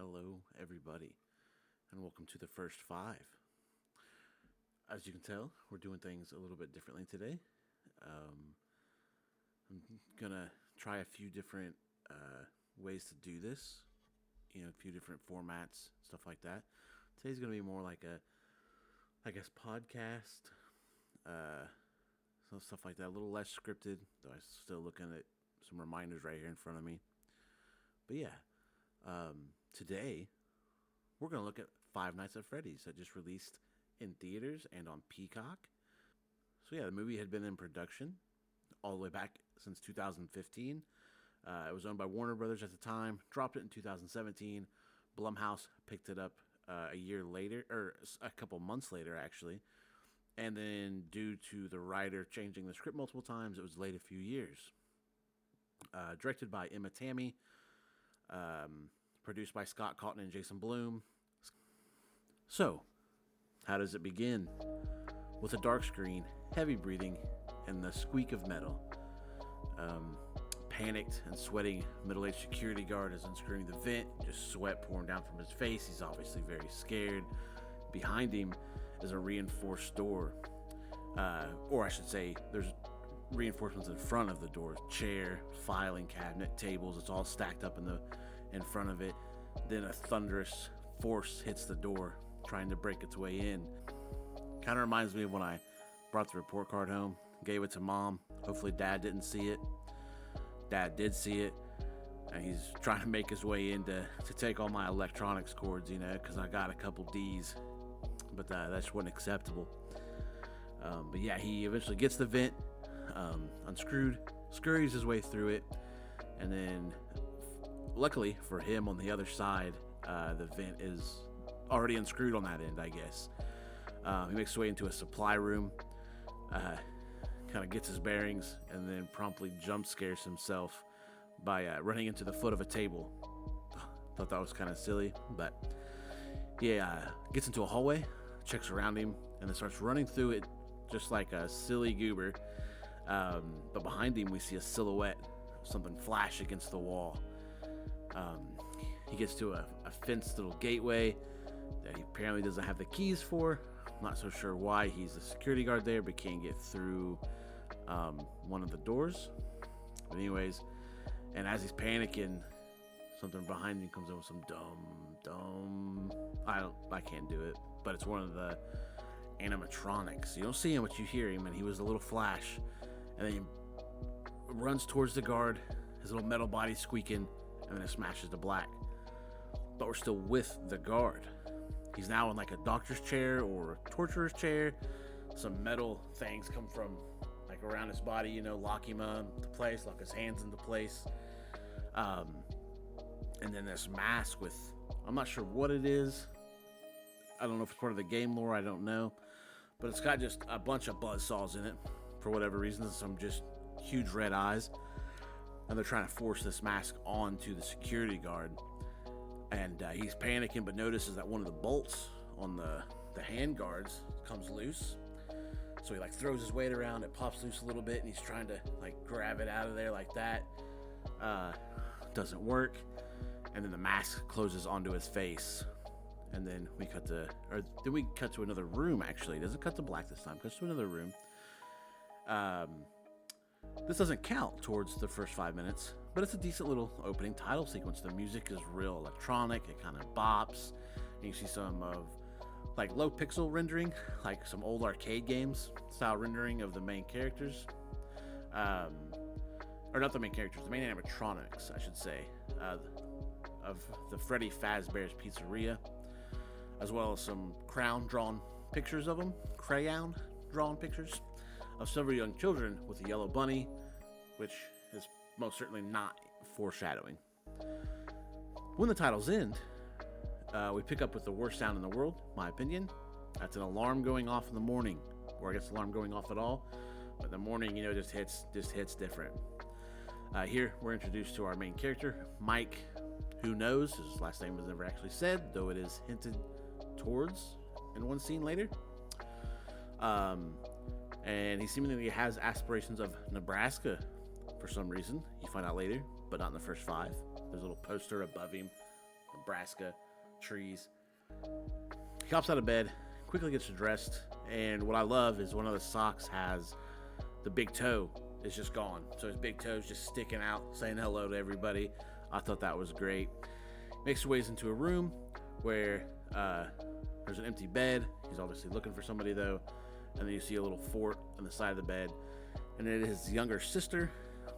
Hello, everybody, and welcome to the first five. As you can tell, we're doing things a little bit differently today. I'm gonna try a few different ways to do this. A few different formats, stuff like that. Today's gonna be more like I guess, podcast, some stuff like that. A little less scripted, though I'm still looking at some reminders right here in front of me. But yeah, today we're going to look at Five Nights at Freddy's that just released in theaters and on Peacock. So, yeah, the movie had been in production all the way back since 2015. It was owned by Warner Brothers at the time, dropped it in 2017. Blumhouse picked it up a year later, or a couple months later, actually. And then, due to the writer changing the script multiple times, it was delayed a few years. Directed by Emma Tammy, produced by Scott Cawthon and Jason Blum. So, how does it begin? With a dark screen, heavy breathing, and the squeak of metal. Panicked and sweating middle-aged security guard is unscrewing the vent, just sweat pouring down from his face. He's obviously very scared. Behind him is a reinforced door. Or I should say, there's reinforcements in front of the door. Chair, filing cabinet, tables, it's all stacked up in front of it. Then a thunderous force hits the door, trying to break its way in. Kind of reminds me of when I brought the report card home, gave it to Mom. Hopefully Dad didn't see it. Dad did see it, and he's trying to make his way in to take all my electronics cords, because I got a couple D's, but that just wasn't acceptable. But yeah, he eventually gets the vent unscrewed, scurries his way through it, and then, luckily for him, on the other side, the vent is already unscrewed on that end, I guess. He makes his way into a supply room, kind of gets his bearings, and then promptly jump scares himself by running into the foot of a table. Thought that was kind of silly, but he gets into a hallway, checks around him, and then starts running through it just like a silly goober. But behind him, we see a silhouette, something flash against the wall. He gets to a fenced little gateway that he apparently doesn't have the keys for. I'm not so sure why. He's a security guard there, but can't get through one of the doors. But anyways, and as he's panicking, something behind him comes in with some dumb. I can't do it, but it's one of the animatronics. You don't see him, but you hear him, and he was a little flash, and then he runs towards the guard, his little metal body squeaking, and then it smashes to black. But we're still with the guard. He's now in like a doctor's chair or a torturer's chair. Some metal things come from like around his body, lock him into place, lock his hands into place. And then this mask with, I'm not sure what it is. I don't know if it's part of the game lore, I don't know. But it's got just a bunch of buzzsaws in it for whatever reason. Some just huge red eyes. And they're trying to force this mask onto the security guard. And he's panicking, but notices that one of the bolts on the hand guards comes loose. So he throws his weight around, it pops loose a little bit, and he's trying to grab it out of there like that. Doesn't work. And then the mask closes onto his face. And then we cut to another room, actually. It doesn't cut to black this time, it cuts to another room. This doesn't count towards the first 5 minutes, but it's a decent little opening title sequence. The music is real electronic, it kind of bops, and you see some of low pixel rendering, like some old arcade games style rendering of the main characters. Or not the main characters, the main animatronics, I should say, of the Freddy Fazbear's Pizzeria, as well as some crayon drawn pictures of them, of several young children with a yellow bunny, which is most certainly not foreshadowing. When the titles end, we pick up with the worst sound in the world, my opinion. That's an alarm going off in the morning, or I guess alarm going off at all. But the morning, just hits different. Here we're introduced to our main character, Mike. Who knows? His last name was never actually said, though it is hinted towards in one scene later. And he seemingly has aspirations of Nebraska for some reason. You find out later, but not in the first 5. There's a little poster above him, Nebraska trees. He hops out of bed, quickly gets dressed, and what I love is one of the socks has the big toe is just gone. So his big toe's just sticking out, saying hello to everybody. I thought that was great. Makes his ways into a room where there's an empty bed. He's obviously looking for somebody though. And then you see a little fort on the side of the bed. And it is his younger sister,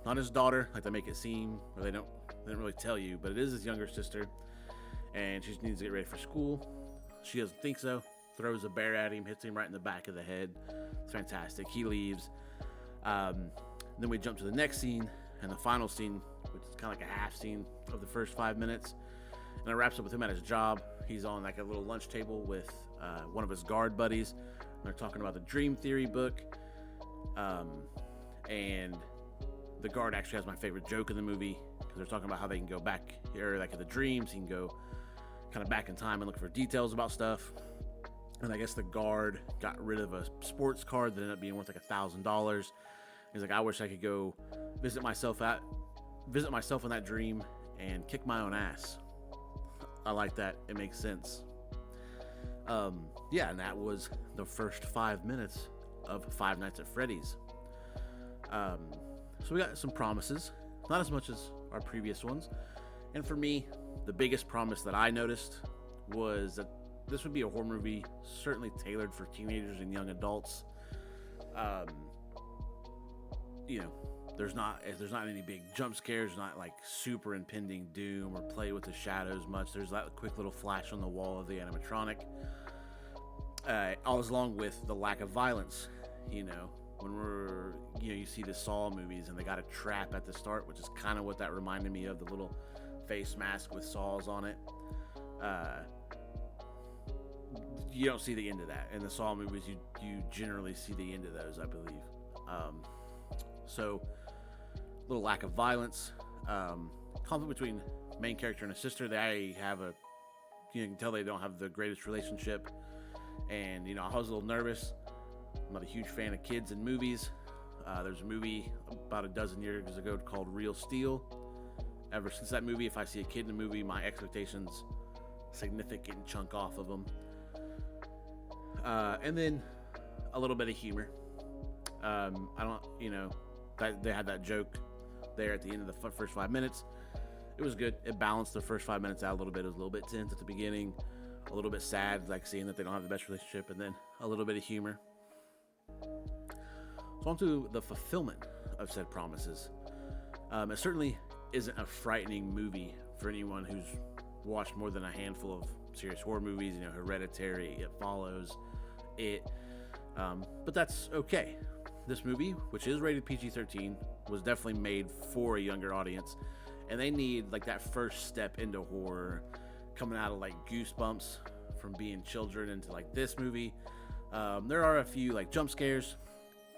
not his daughter, like they make it seem, or they don't really tell you, but it is his younger sister. And she just needs to get ready for school. She doesn't think so. Throws a bear at him, hits him right in the back of the head. It's fantastic. He leaves. Then we jump to the next scene, and the final scene, which is kind of like a half scene of the first 5 minutes. And it wraps up with him at his job. He's on like a little lunch table with one of his guard buddies. And they're talking about the Dream Theory book. And the guard actually has my favorite joke in the movie, because they're talking about how they can go back here, like in the dreams, he can go kind of back in time and look for details about stuff. And I guess the guard got rid of a sports card that ended up being worth like $1,000. He's like, I wish I could go visit myself in that dream and kick my own ass. I like that. It makes sense. Yeah, and that was the first 5 minutes of Five Nights at Freddy's. So we got some promises, not as much as our previous ones. And for me, the biggest promise that I noticed was that this would be a horror movie certainly tailored for teenagers and young adults. There's not any big jump scares, not like super impending doom or play with the shadows much. There's that quick little flash on the wall of the animatronic. All along with the lack of violence, when you see the Saw movies and they got a trap at the start, which is kind of what that reminded me of, the little face mask with saws on it. You don't see the end of that in the Saw movies. You generally see the end of those, I believe. So little lack of violence, conflict between main character and a sister. They have you can tell they don't have the greatest relationship. And I was a little nervous. I'm not a huge fan of kids in movies. There's a movie about a dozen years ago called Real Steel. Ever since that movie, if I see a kid in a movie, my expectations significant chunk off of them. And then a little bit of humor. They had that joke there at the end of the first 5 minutes. It was good. It balanced the first 5 minutes out a little bit. It was a little bit tense at the beginning, a little bit sad, like seeing that they don't have the best relationship, and then a little bit of humor. So on to the fulfillment of said promises. It certainly isn't a frightening movie for anyone who's watched more than a handful of serious horror movies, Hereditary, It Follows, but that's okay. This movie, which is rated PG-13, was definitely made for a younger audience, and they need like that first step into horror, coming out of like Goosebumps from being children into like this movie. There are a few like jump scares.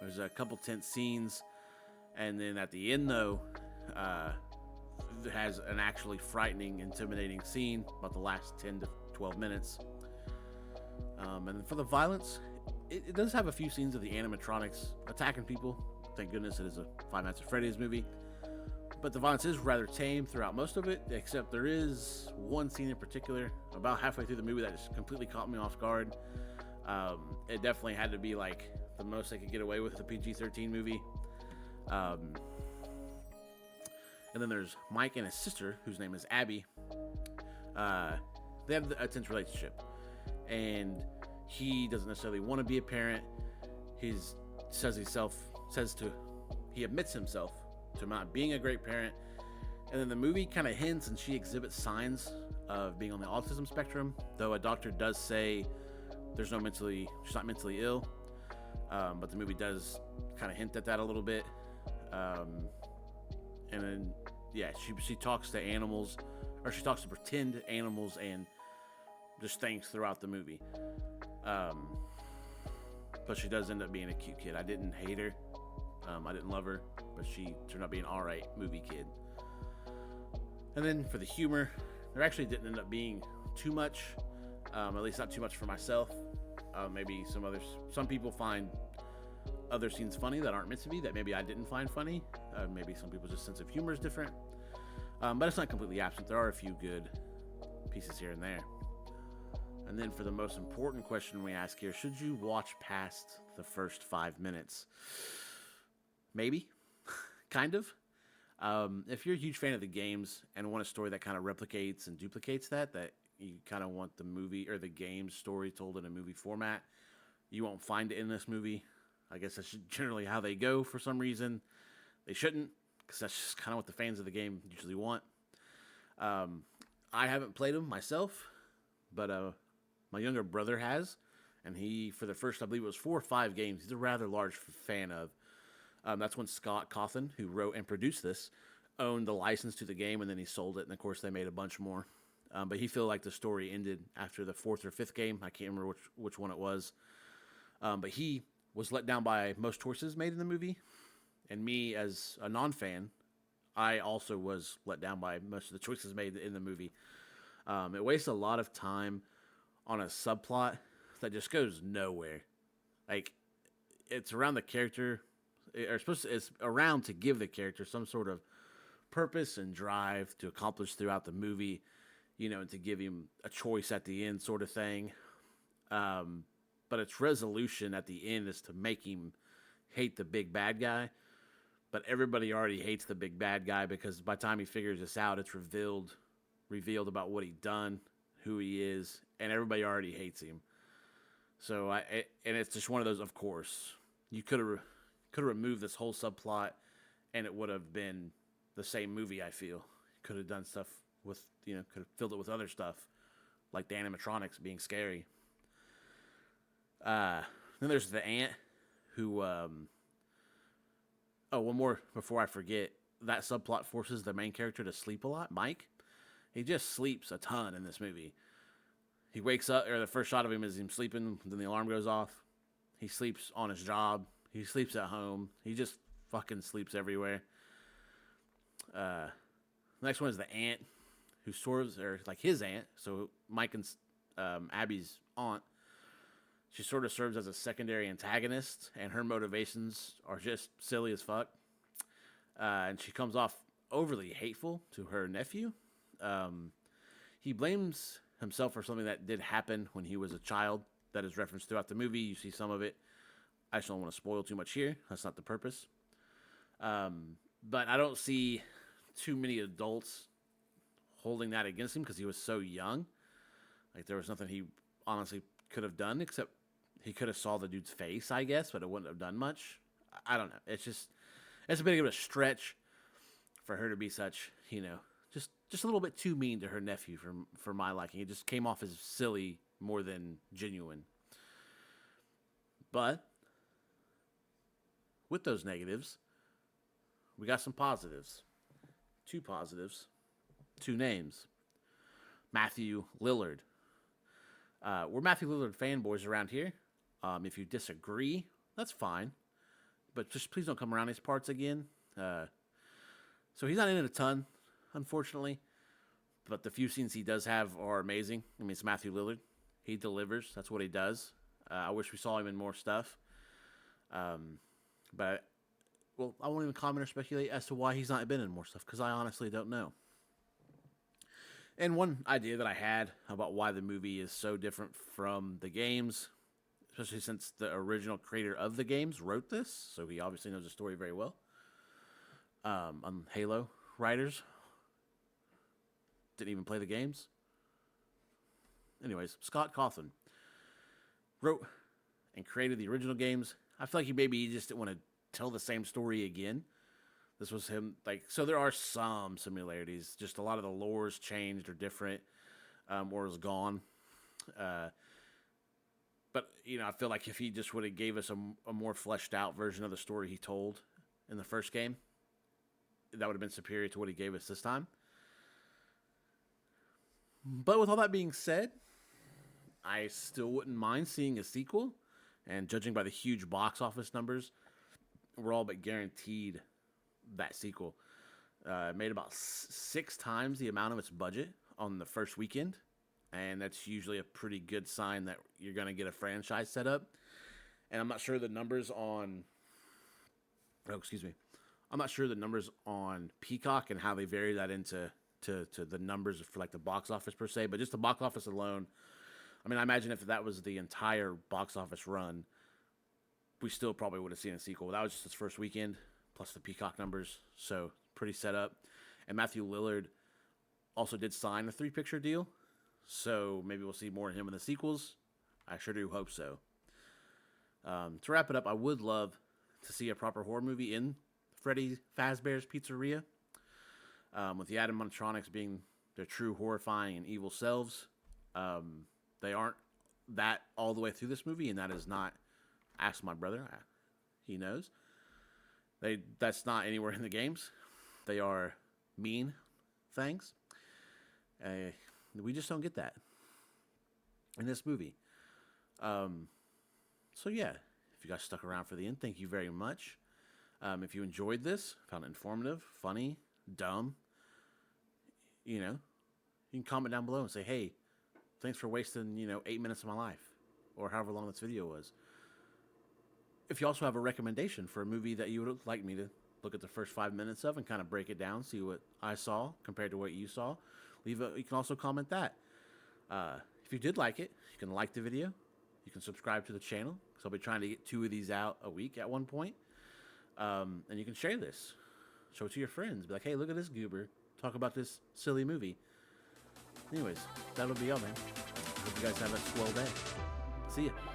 There's a couple tense scenes, and then at the end though, it has an actually frightening, intimidating scene about the last 10 to 12 minutes. And for the violence, it does have a few scenes of the animatronics attacking people. Thank goodness it is a Five Nights at Freddy's movie. But the violence is rather tame throughout most of it, except there is one scene in particular, about halfway through the movie, that just completely caught me off guard. It definitely had to be like the most they could get away with a PG-13 movie. And then there's Mike and his sister, whose name is Abby. They have a tense relationship, and he doesn't necessarily want to be a parent. He admits himself to not being a great parent. And then the movie kind of hints, and she exhibits signs of being on the autism spectrum, though a doctor does say she's not mentally ill. But the movie does kind of hint at that a little bit. And then, she talks to animals, or she talks to pretend animals and just things throughout the movie. But she does end up being a cute kid. I didn't hate her. I didn't love her, but she turned out being an alright movie kid. And then for the humor, there actually didn't end up being too much, at least not too much for myself. Maybe some people find other scenes funny that aren't meant to be, that maybe I didn't find funny. Maybe some people's just sense of humor is different. But it's not completely absent. There are a few good pieces here and there. And then for the most important question we ask here, should you watch past the first 5 minutes? Maybe. Kind of. If you're a huge fan of the games and want a story that kind of replicates and duplicates that you kind of want the movie or the game story told in a movie format, you won't find it in this movie. I guess that's generally how they go for some reason. They shouldn't, because that's just kind of what the fans of the game usually want. I haven't played them myself, but my younger brother has, and he, for the first, I believe it was 4 or 5 games, he's a rather large fan of. That's when Scott Cawthon, who wrote and produced this, owned the license to the game, and then he sold it, and of course they made a bunch more. But he felt like the story ended after the 4th or 5th game. I can't remember which one it was. But he was let down by most choices made in the movie. And me, as a non-fan, I also was let down by most of the choices made in the movie. It wastes a lot of time on a subplot that just goes nowhere. Like, it's around the character, it's around to give the character some sort of purpose and drive to accomplish throughout the movie, and to give him a choice at the end, sort of thing. But its resolution at the end is to make him hate the big bad guy. But everybody already hates the big bad guy because by the time he figures this out, it's revealed about what he done, who he is, and everybody already hates him. So and it's just one of those. Of course, you could have removed this whole subplot, and it would have been the same movie. I feel could have done stuff with could have filled it with other stuff, like the animatronics being scary. Then there's the ant, who one more before I forget. That subplot forces the main character to sleep a lot. Mike, he just sleeps a ton in this movie. He wakes up, or the first shot of him is him sleeping, then the alarm goes off. He sleeps on his job. He sleeps at home. He just fucking sleeps everywhere. The next one is the aunt, who serves, or like his aunt, so Mike and Abby's aunt. She sort of serves as a secondary antagonist, and her motivations are just silly as fuck. And she comes off overly hateful to her nephew. He blames himself for something that did happen when he was a child that is referenced throughout the movie. You see some of it. I just don't want to spoil too much here. That's not the purpose. But I don't see too many adults holding that against him because he was so young. Like, there was nothing he honestly could have done except he could have saw the dude's face, I guess, but it wouldn't have done much. I don't know. It's a bit of a stretch for her to be such, just a little bit too mean to her nephew for my liking. It just came off as silly more than genuine. But with those negatives, we got some positives. 2 positives. 2 names. Matthew Lillard. We're Matthew Lillard fanboys around here. If you disagree, that's fine. But just please don't come around these parts again. So he's not in it a ton, unfortunately. But the few scenes he does have are amazing. I mean, it's Matthew Lillard. He delivers. That's what he does. I wish we saw him in more stuff. But, well, I won't even comment or speculate as to why he's not been in more stuff, because I honestly don't know. And one idea that I had about why the movie is so different from the games, especially since the original creator of the games wrote this, so he obviously knows the story very well. Halo writers didn't even play the games. Anyways, Scott Cawthon wrote and created the original games. I feel like he just didn't want to tell the same story again. This was him, so there are some similarities. Just a lot of the lore's changed or different, or is gone. But, I feel like if he just would have gave us a more fleshed out version of the story he told in the first game, that would have been superior to what he gave us this time. But with all that being said, I still wouldn't mind seeing a sequel. And judging by the huge box office numbers, we're all but guaranteed that sequel. It made about 6 times the amount of its budget on the first weekend. And that's usually a pretty good sign that you're going to get a franchise set up. And I'm not sure the numbers on... I'm not sure the numbers on Peacock and how they vary that into to the numbers for like the box office per se, but just the box office alone. I mean, I imagine if that was the entire box office run, we still probably would have seen a sequel. That was just its first weekend, plus the Peacock numbers, so pretty set up. And Matthew Lillard also did sign a 3-picture deal, so maybe we'll see more of him in the sequels. I sure do hope so. To wrap it up, I would love to see a proper horror movie in Freddy Fazbear's Pizzeria, with the animatronics being their true horrifying and evil selves. They aren't that all the way through this movie, and that is not. Ask my brother; he knows. That's not anywhere in the games. They are mean things. We just don't get that in this movie. So yeah, if you guys stuck around for the end, thank you very much. If you enjoyed this, found it informative, funny, dumb, you can comment down below and say, hey, thanks for wasting, 8 minutes of my life, or however long this video was. If you also have a recommendation for a movie that you would like me to look at the first 5 minutes of and kind of break it down, see what I saw compared to what you saw, you can also comment that. If you did like it, you can like the video. You can subscribe to the channel, because I'll be trying to get 2 of these out a week at one point. And you can share this. Show it to your friends. Be like, hey, look at this goober. Talk about this silly movie. Anyways, that'll be all, man. Hope you guys have a swell day. See ya.